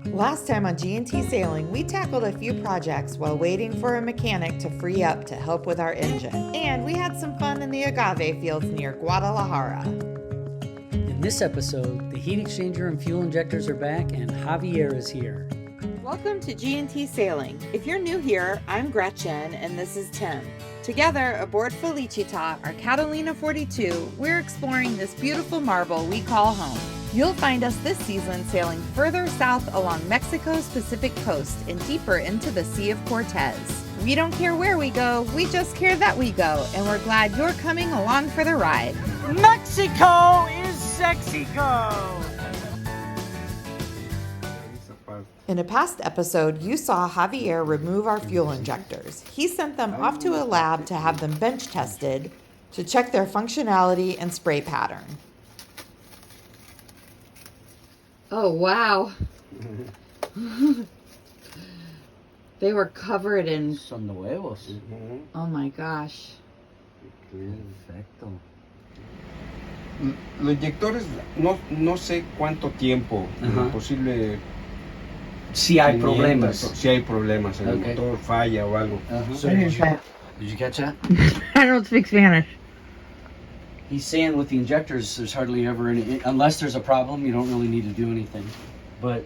Last time on G&T Sailing, we tackled a few projects while waiting for a mechanic to free up to help with our engine. And we had some fun in the agave fields near Guadalajara. In this episode, the heat exchanger and fuel injectors are back and Javier is here. Welcome to G&T Sailing. If you're new here, I'm Gretchen and this is Tim. Together, aboard Felicita, our Catalina 42, we're exploring this beautiful marble we call home. You'll find us this season sailing further south along Mexico's Pacific coast and deeper into the Sea of Cortez. We don't care where we go, we just care that we go, and we're glad you're coming along for the ride. Mexico is Sexico! In a past episode, you saw Javier remove our fuel injectors. He sent them off to a lab to have them bench tested to check their functionality and spray pattern. Oh, wow. They were covered in... Son nuevos. Oh my gosh. Perfecto. Los inyectores, no sé cuánto tiempo posible. Si hay problemas. Si hay problemas, el motor falla o algo. So did you catch that? I don't speak Spanish. He's saying with the injectors, there's hardly ever any, unless there's a problem, you don't really need to do anything. But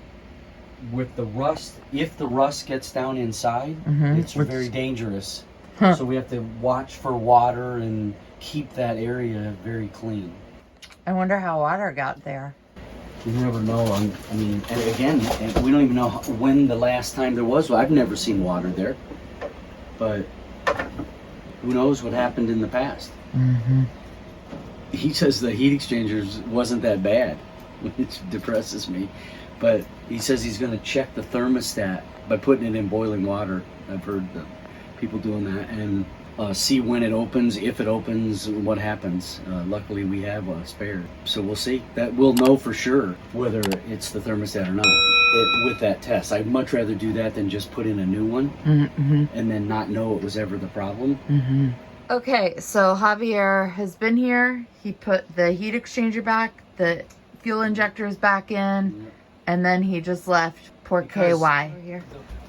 with the rust, if the rust gets down inside, it's very dangerous. So we have to watch for water and keep that area very clean. I wonder how water got there. You never know. I mean, and again, we don't even know when the last time there was. I've never seen water there. But who knows what happened in the past. He says the heat exchangers wasn't that bad, which depresses me. But he says he's going to check the thermostat by putting it in boiling water. I've heard people doing that. And see when it opens, if it opens, what happens. Luckily, we have a spare. So we'll see. That we'll know for sure whether it's the thermostat or not with that test. I'd much rather do that than just put in a new one and then not know it was ever the problem. Okay, so Javier has been here. He put the heat exchanger back, the fuel injectors back in, and then he just left. Poor KY.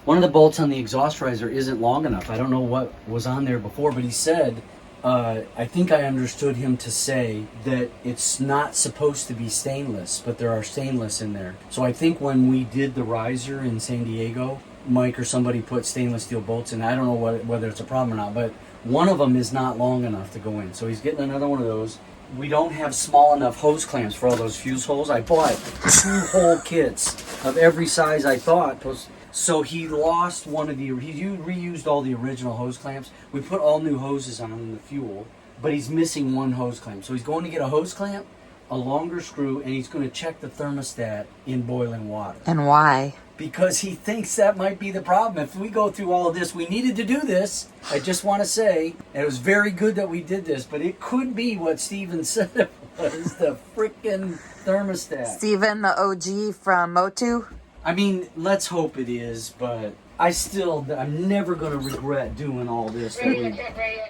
One of the bolts on the exhaust riser isn't long enough. I don't know what was on there before, but he said, I think I understood him to say that it's not supposed to be stainless, but there are stainless in there. So I think when we did the riser in San Diego, Mike or somebody put stainless steel bolts in. I don't know whether it's a problem or not, but one of them is not long enough to go in. So he's getting another one of those. We don't have small enough hose clamps for all those fuse holes. I bought 2 whole kits of every size I thought. So he lost one of he reused all the original hose clamps. We put all new hoses on the fuel, but he's missing one hose clamp. So he's going to get a hose clamp, a longer screw, and he's going to check the thermostat in boiling water. And why? Because he thinks that might be the problem. If we go through all of this, we needed to do this. I just want to say, and it was very good that we did this, but it could be what Steven said it was, the freaking thermostat. Steven, the OG from Motu? I mean, let's hope it is, but I'm never going to regret doing all this.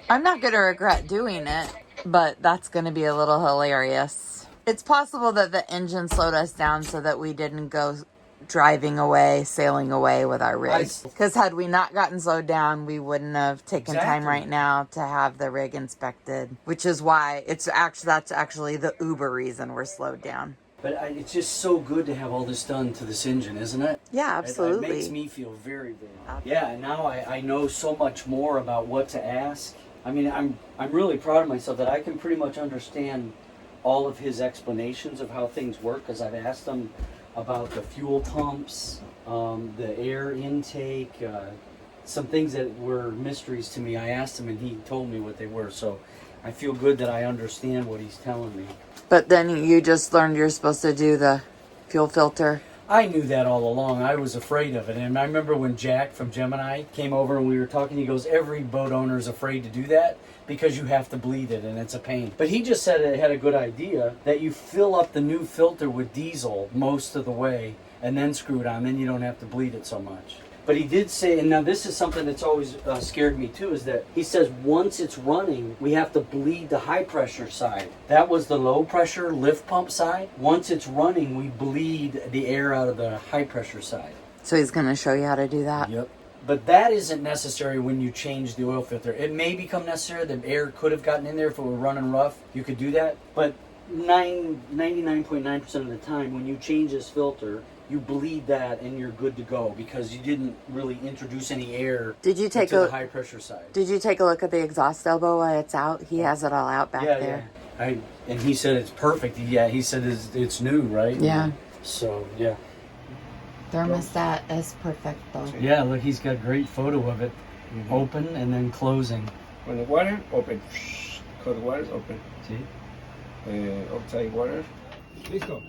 I'm not going to regret doing it, but that's going to be a little hilarious. It's possible that the engine slowed us down so that we didn't go driving away, sailing away with our rig. Because had we not gotten slowed down, we wouldn't have taken time right now to have the rig inspected, which is why that's actually the uber reason we're slowed down. But it's just so good to have all this done to this engine, isn't it? Yeah, absolutely. It makes me feel very, very happy. Yeah, now I know so much more about what to ask. I mean, I'm really proud of myself that I can pretty much understand all of his explanations of how things work, because I've asked him about the fuel pumps, the air intake, some things that were mysteries to me. I asked him and he told me what they were, so I feel good that I understand what he's telling me. But then you just learned you're supposed to do the fuel filter. I knew that all along. I was afraid of it. And I remember when Jack from Gemini came over and we were talking, he goes, every boat owner is afraid to do that because you have to bleed it and it's a pain. But he just said it had a good idea that you fill up the new filter with diesel most of the way and then screw it on. Then you don't have to bleed it so much. But he did say, and now this is something that's always scared me too, is that he says once it's running, we have to bleed the high pressure side. That was the low pressure lift pump side. Once it's running, we bleed the air out of the high pressure side. So he's going to show you how to do that? Yep. But that isn't necessary when you change the oil filter. It may become necessary. The air could have gotten in there if it were running rough. You could do that. But 99.9% of the time, when you change this filter, you bleed that and you're good to go because you didn't really introduce any air to the high pressure side. Did you take a look at the exhaust elbow while it's out? He has it all out back there. Yeah. And he said it's perfect. Yeah, he said it's new, right? Yeah. So, yeah. Thermostat is perfect though. Yeah, look, he's got a great photo of it. Open and then closing. When the water, open. Cold water, open. See? Outside water. Listo.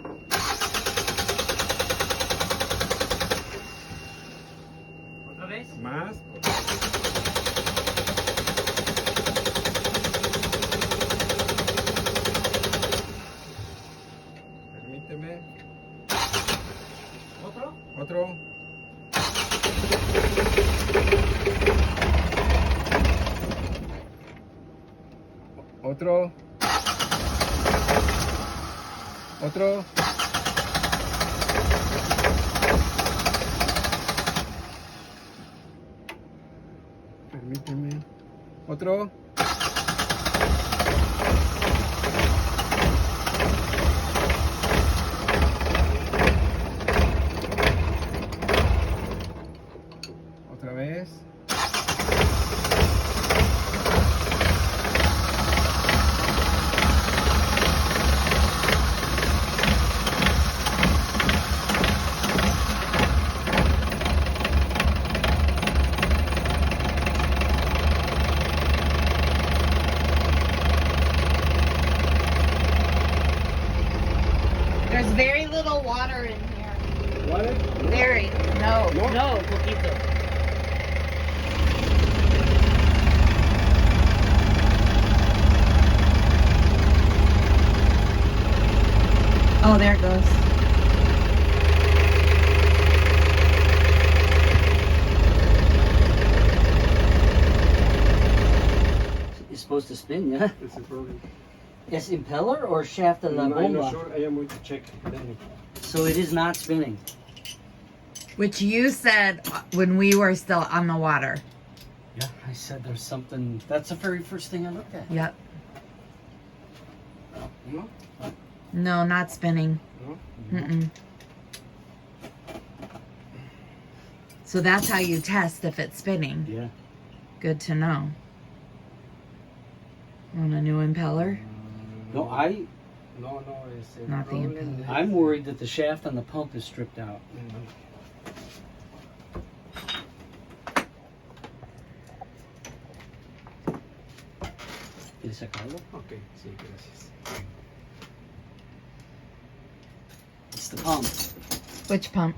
¿Otra vez? Más. Permíteme. ¿Otro? Otro. Otro. Otro. Permíteme. Otro. Otra vez. There's very little water in here. Water. Very. No. No. Poquito. Oh, there it goes. It's supposed to spin, yeah? This is rolling. Es impeller or shaft of la I'm bomba? not sure. I am going to check. So it is not spinning. Which you said when we were still on the water. Yeah, I said there's something. That's the very first thing I looked at. Yep. No? No, not spinning. No? Mm-mm. So that's how you test if it's spinning. Yeah. Good to know. On a new impeller? No, No, it's Not the impeller. I'm worried that the shaft on the pump is stripped out. ¿Quieres sacarlo? Ok, sí, gracias. It's the pump, Which pump?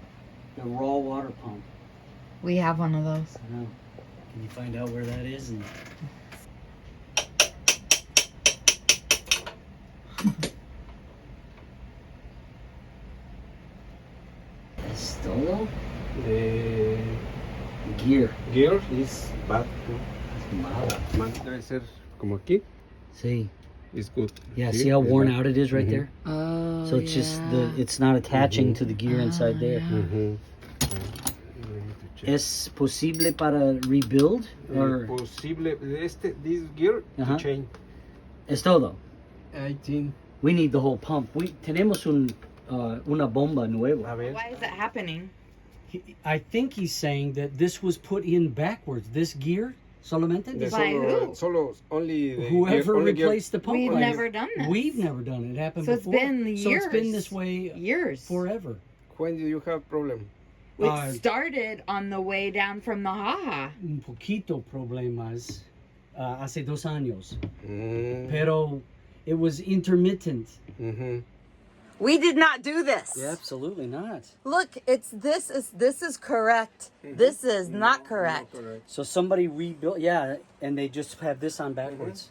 the raw water pump. We have one of those. I know. Can you find out where that is? And es todo. The Gear. gear is bad. Malo. Debe ser como aquí. See. It's good. Yeah, Here see how is worn bad. out it is right Mhm. there? Oh, So it's just it's not attaching to the gear inside there. Mhm. ¿Es posible para rebuild? Or Posible this gear Ajá. to change. es todo? I think. We need the whole pump. Tenemos una bomba nueva. A ver. Why is it happening? I think he's saying that this was put in backwards. This gear solamente. The By who? Solo only the Whoever gear, only replaced the pump. We've like never it. done this. We've never done it. It happened So it's before. been So it's been years. this way Years. forever. Gear. When did you have problem? It started on the way down from the Haha. Un poquito problemas hace 2 años. Mm. Pero it was intermittent. Mhm. We did not do this. Yeah, absolutely not. Look, this is correct. This is not correct. So somebody rebuilt, yeah, and they just have this on backwards.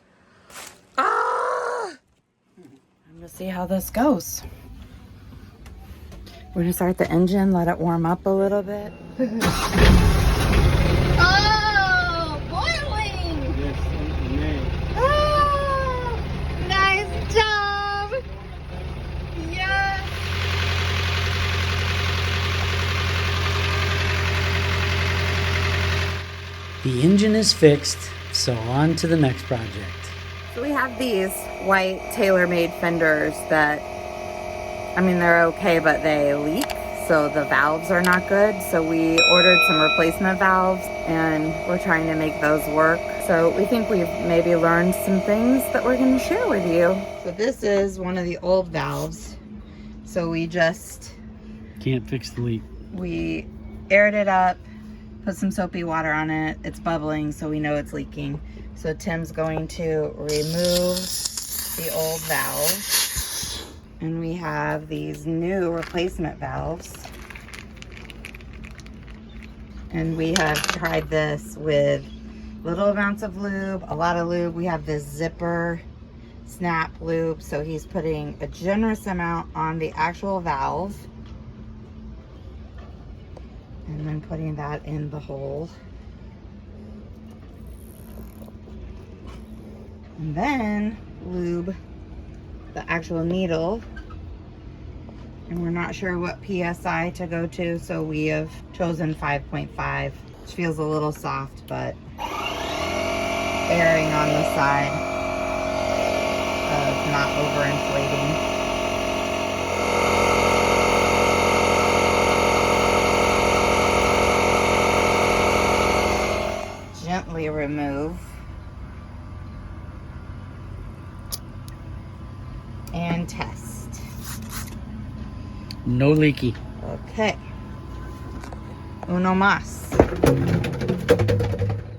Ah! I'm gonna see how this goes. We're gonna start the engine, let it warm up a little bit. The engine is fixed, so on to the next project. So we have these white tailor-made fenders that, I mean, they're okay, but they leak. So the valves are not good. So we ordered some replacement valves and we're trying to make those work. So we think we've maybe learned some things that we're going to share with you. So this is one of the old valves. So we just... Can't fix the leak. We aired it up, put some soapy water on it. It's bubbling, so we know it's leaking. So Tim's going to remove the old valve. And we have these new replacement valves. And we have tried this with little amounts of lube, a lot of lube. We have this zipper snap lube. So he's putting a generous amount on the actual valve. And then putting that in the hole. And then lube the actual needle. And we're not sure what PSI to go to, so we have chosen 5.5, which feels a little soft, but erring on the side of not overinflating. Gently remove and test. No leaky. Okay. Uno más.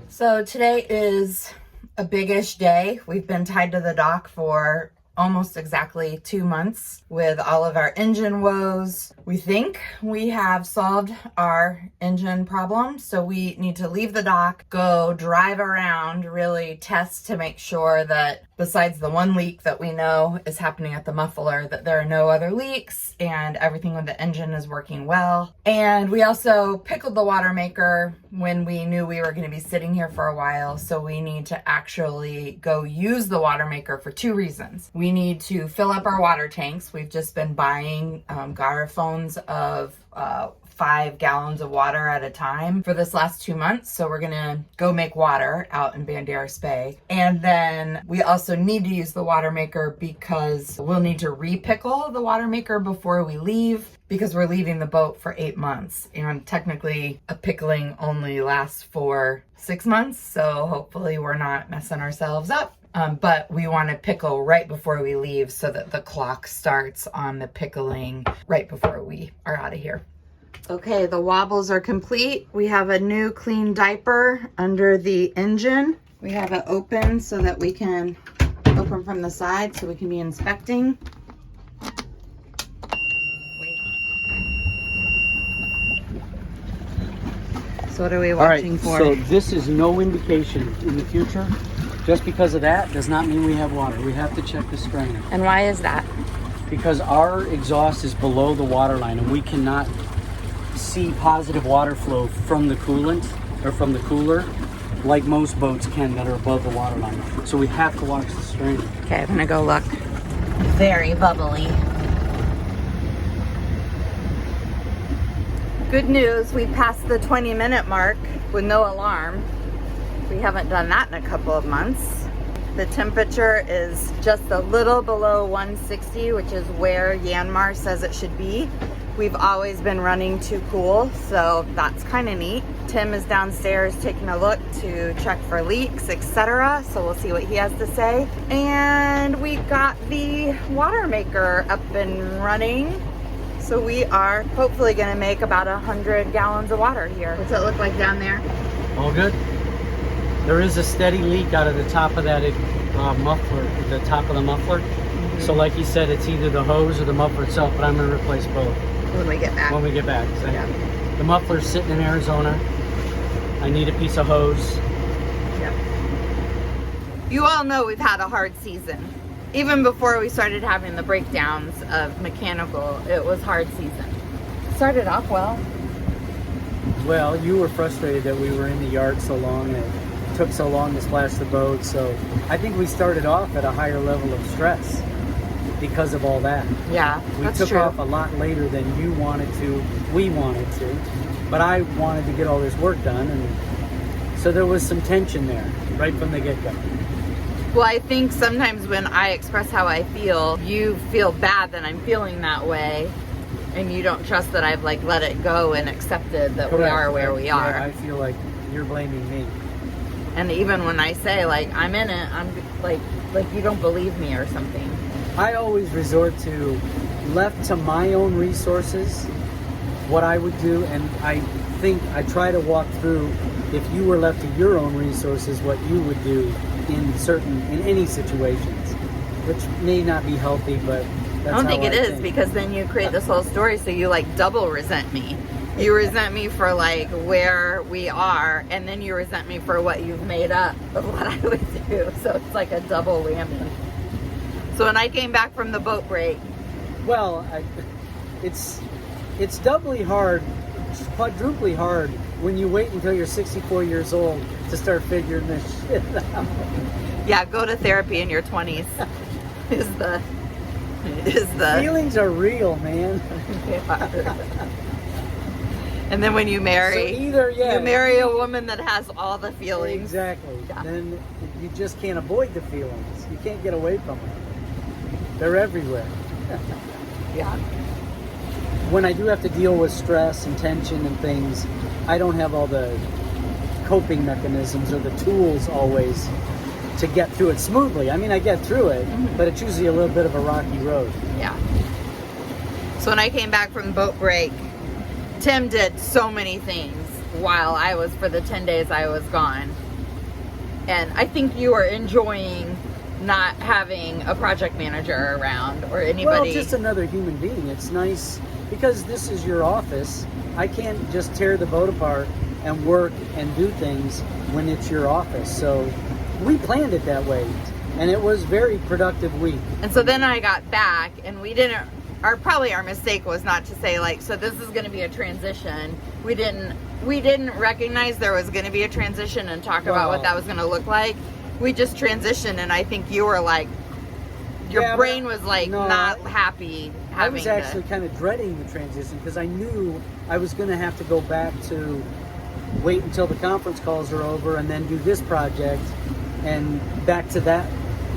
So today is a big-ish day. We've been tied to the dock for almost exactly 2 months with all of our engine woes. We think we have solved our engine problem, so we need to leave the dock, go drive around, really test to make sure that besides the one leak that we know is happening at the muffler, that there are no other leaks and everything with the engine is working well. And we also pickled the water maker when we knew we were going to be sitting here for a while, so we need to actually go use the water maker for 2 reasons. We need to fill up our water tanks. We've just been buying garrafons of 5 gallons of water at a time for this last 2 months. So we're gonna go make water out in Bandera Bay. And then we also need to use the water maker because we'll need to re-pickle the water maker before we leave, because we're leaving the boat for 8 months. And technically a pickling only lasts for 6 months. So hopefully we're not messing ourselves up. But we want to pickle right before we leave so that the clock starts on the pickling right before we are out of here. Okay, the wobbles are complete. We have a new clean diaper under the engine. We have it open so that we can open from the side so we can be inspecting. So what are we watching for? So this is no indication in the future. Just because of that does not mean we have water. We have to check the strainer. And why is that? Because our exhaust is below the water line and we cannot see positive water flow from the coolant or from the cooler like most boats can that are above the water line. So we have to watch the strainer. Okay, I'm gonna go look. Very bubbly. Good news, we passed the 20-minute mark with no alarm. We haven't done that in a couple of months. The temperature is just a little below 160, which is where Yanmar says it should be. We've always been running too cool, so that's kind of neat. Tim is downstairs taking a look to check for leaks, etc. So we'll see what he has to say. And we got the water maker up and running. So we are hopefully gonna make about 100 gallons of water here. What's it look like down there? All good. There is a steady leak out of the top of that muffler, the top of the muffler. Mm-hmm. So like he said, it's either the hose or the muffler itself, but I'm gonna replace both. When we get back. When we get back. So yeah. The muffler's sitting in Arizona. I need a piece of hose. Yep. You all know we've had a hard season. Even before we started having the breakdowns of mechanical, it was hard season. Started off well. Well, you were frustrated that we were in the yard so long and it took so long to splash the boat. So I think we started off at a higher level of stress because of all that. Yeah, we took off a lot later than you wanted to, we wanted to, but I wanted to get all this work done, and So there was some tension there right from the get-go. Well, I think sometimes when I express how I feel, you feel bad that I'm feeling that way, and you don't trust that I've like let it go and accepted that we Correct. are where we are. Yeah, I feel like you're blaming me. And even when I say like I'm in it, I'm like you don't believe me or something. I always resort to, left to my own resources, what I would do, and I think I try to walk through, if you were left to your own resources, what you would do in any situations, which may not be healthy, but that's I don't think how it is, because then you create this whole story, so you like double resent me. You resent me for like where we are, and then you resent me for what you've made up of what I would do. So it's like a double whammy. So when I came back from the boat break, well, it's doubly hard, quadruply hard when you wait until you're 64 years old to start figuring this shit out. yeah, go to therapy in your 20s is the Feelings are real, man. And then when you marry, So either, yeah, you marry a woman that has all the feelings. Exactly. Yeah. Then you just can't avoid the feelings. You can't get away from them. They're everywhere. Yeah. When I do have to deal with stress and tension and things, I don't have all the coping mechanisms or the tools always to get through it smoothly. I mean, I get through it, but it's usually a little bit of a rocky road. Yeah. So when I came back from the boat break, Tim did so many things while I was, for the 10 days I was gone. And I think you were enjoying not having a project manager around or anybody. Well, just another human being. It's nice because this is your office. I can't just tear the boat apart and work and do things when it's your office. So we planned it that way, and it was a very productive week. And so then I got back, and we didn't, probably our mistake was not to say like, so this is going to be a transition. We didn't recognize there was going to be a transition and talk about what that was going to look like. We just transitioned, and I think you were like, your brain was like not happy having I was actually kind of dreading the transition because I knew I was going to have to go back to wait until the conference calls are over and then do this project and back to that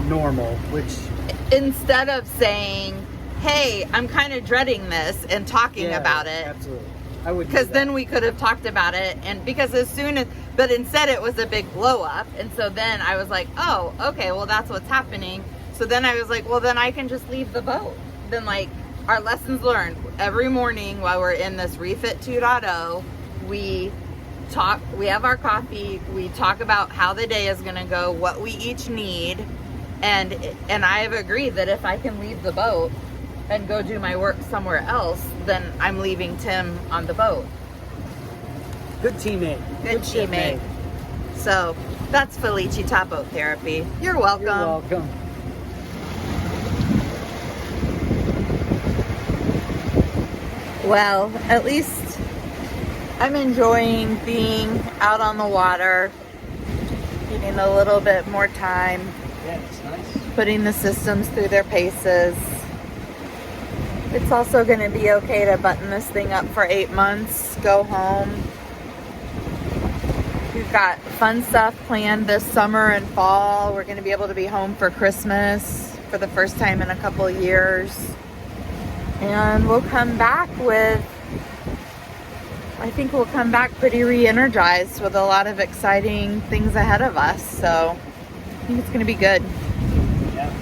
normal, which instead of saying, hey, I'm kind of dreading this and talking about it. Absolutely. I would, because then we could have talked about it, and because but instead it was a big blow up, and so then I was like, oh, okay, well that's what's happening. So then I was like, well then I can just leave the boat. Then like our lessons learned, every morning while we're in this refit 2.0, we have our coffee, we talk about how the day is going to go, what we each need, and I have agreed that if I can leave the boat and go do my work somewhere else, then I'm leaving Tim on the boat. Good teammate. Good teammate. So that's Felici Top Boat Therapy. You're welcome. You're welcome. Well, at least I'm enjoying being out on the water, getting a little bit more time, Yeah, it's nice. putting the systems through their paces. It's also going to be okay to button this thing up for 8 months, go home. We've got fun stuff planned this summer and fall. We're going to be able to be home for Christmas for the first time in a couple of years. And we'll come back pretty re-energized with a lot of exciting things ahead of us. So I think it's going to be good. Yeah.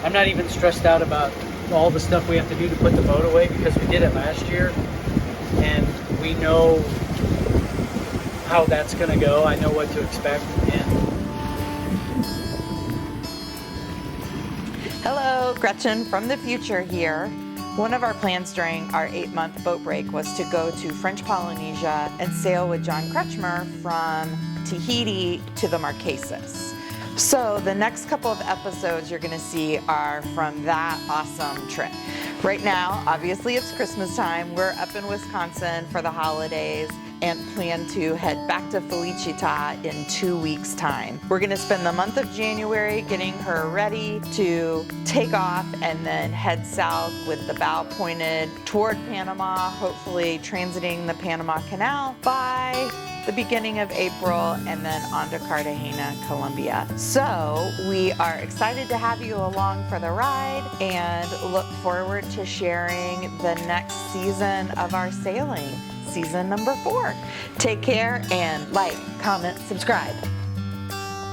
I'm not even stressed out about all the stuff we have to do to put the boat away because we did it last year and we know how that's going to go. I know what to expect. Hello, Gretchen from the future here. One of our plans during our 8-month boat break was to go to French Polynesia and sail with John Kretschmer from Tahiti to the Marquesas. So the next couple of episodes you're going to see are from that awesome trip. Right now, obviously it's Christmas time. We're up in Wisconsin for the holidays and plan to head back to Felicita in 2 weeks' time. We're gonna spend the month of January getting her ready to take off and then head south with the bow pointed toward Panama, hopefully transiting the Panama Canal by the beginning of April and then on to Cartagena, Colombia. So we are excited to have you along for the ride and look forward to sharing the next season of our sailing, season number 4. Take care and like, comment, subscribe.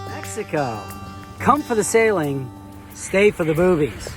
Mexico. Come for the sailing, stay for the boobies.